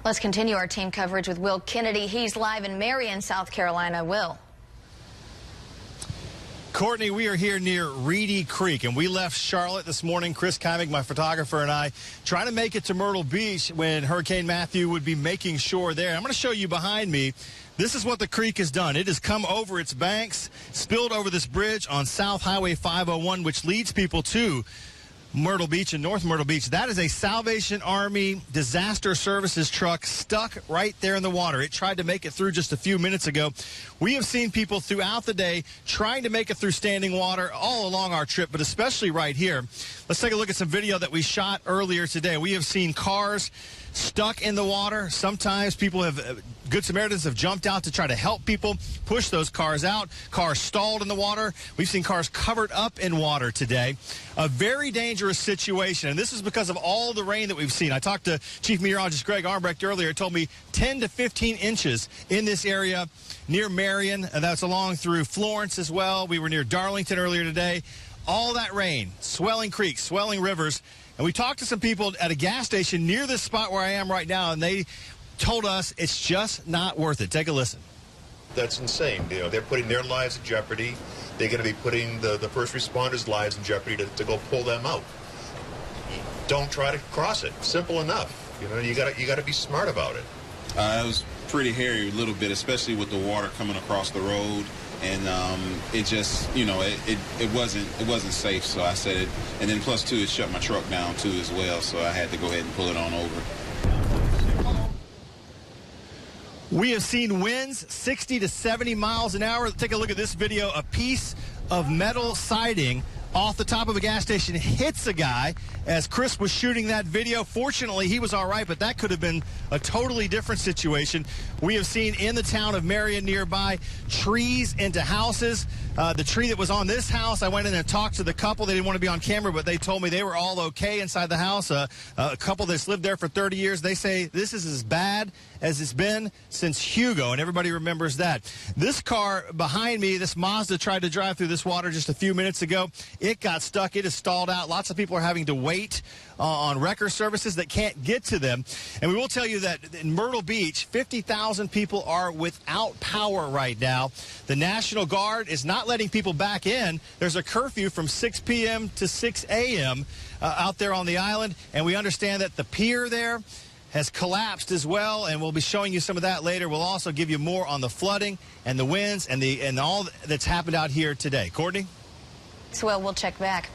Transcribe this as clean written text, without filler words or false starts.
Let's continue our team coverage with Will Kennedy. He's live in Marion, South Carolina. Will. Courtney, we are here near Reedy Creek, and we left Charlotte this morning. Chris Kymick, my photographer, and I trying to make it to Myrtle Beach when Hurricane Matthew would be making shore there. I'm going to show you behind me. This is what the creek has done. It has come over its banks, spilled over this bridge on South Highway 501, which leads people to Myrtle Beach and North Myrtle Beach. That is a Salvation Army Disaster Services truck stuck right there in the water. It tried to make it through just a few minutes ago. We have seen people throughout the day trying to make it through standing water all along our trip, but especially right here. Let's take a look at some video that we shot earlier today. We have seen cars stuck in the water. Sometimes people have, Good Samaritans have jumped out to try to help people push those cars out. Cars stalled in the water. We've seen cars covered up in water today. A very dangerous situation, and this is because of all the rain that we've seen. I talked to Chief Meteorologist Greg Armbrecht earlier. He told me 10 to 15 inches in this area near Marion, and that's along through Florence as well. We were near Darlington earlier today. All that rain, swelling creeks, swelling rivers. And we talked to some people at a gas station near this spot where I am right now, and they told us it's just not worth it. Take a listen. That's insane. You know, they're putting their lives in jeopardy. They're going to be putting the first responders' lives in jeopardy to go pull them out. Don't try to cross it. Simple enough. You know, you got to be smart about it. It was pretty hairy a little bit, especially with the water coming across the road. And it just, you know, it wasn't safe, so I said it. And then plus, too, it shut my truck down, too, as well, so I had to go ahead and pull it on over. We have seen winds 60 to 70 miles an hour. Take a look at this video. A piece of metal siding off the top of a gas station hits a guy as Chris was shooting that video. Fortunately, he was all right, but that could have been a totally different situation. We have seen in the town of Marion nearby trees into houses. The tree that was on this house, I went in and talked to the couple. They didn't want to be on camera, but they told me they were all okay inside the house. A couple that's lived there for 30 years, they say this is as bad as it's been since Hugo, and everybody remembers that. This car behind me, this Mazda, tried to drive through this water just a few minutes ago. It got stuck. It is stalled out. Lots of people are having to wait on wrecker services that can't get to them. And we will tell you that in Myrtle Beach, 50,000 people are without power right now. The National Guard is not letting people back in. There's a curfew from 6 p.m. to 6 a.m. Out there on the island. And we understand that the pier there has collapsed as well, and we'll be showing you some of that later. We'll also give you more on the flooding and the winds and all that's happened out here today. Courtney? So we'll check back.